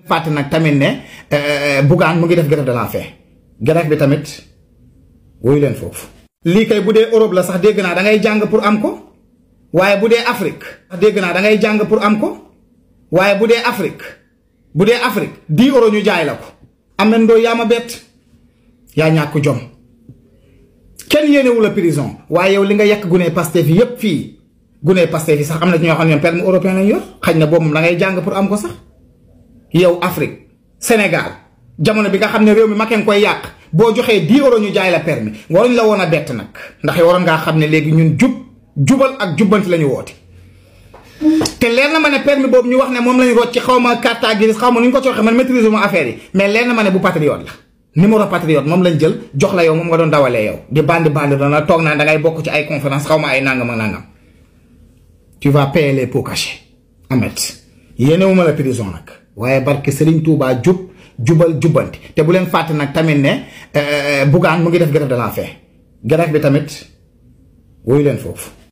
fàtte nag tamit ne Bougane mu ngi def grève de la faim grève bi tamit woyu leen foofu. lii kay bu dee Europe la sax dégg naa da ngay jàng pour am ko waaye bu dee Afrique dégg naa da ngay jàng pour am ko waaye bu dee Afrique 10 euros ñu jaay la ko. am na ndoo yaa ma bett yaa ñàkk jom kenn yéenewu la prison waaye yow li nga yàq gunee Pastef yi yépp fii gunee Pastef yi sax am na ci ñoo xam ne permis européen lañ yor xañ na boobu moom da ngay jàng pour am ko sax. yow Afrique Sénégal jamono bi nga xam ne réew mi ma kenn koy yàq boo joxee 10 euros ñu jaay la permis waruñ la woon a bett nag ndax yow waroon ngaa xam ne léegi ñun jubal ak jubbanti la ñu woote. te leer na ma ne permis boobu ñu wax ne moom lañu rocc ci xaw ma carte grise xaw ma nu ñu ko joxee man maîtriser ma affaire yi mais leer na ma ne bu patriote la numéro patriote moom lañ jël jox la yow moom nga doon dawalee yow di bandi doona toog naa dangay bokk ci ay conférence xaw ma ay nangam ak nangam tu vas payer les pots cachés Ahmed yéenewuma la prison nag waaye barke Serigne Touba jubal jubbanti te bu leen fàtte nag tamit ne Bougane mu ngi def grève de la faim grève bi tamit woyu leen foofu.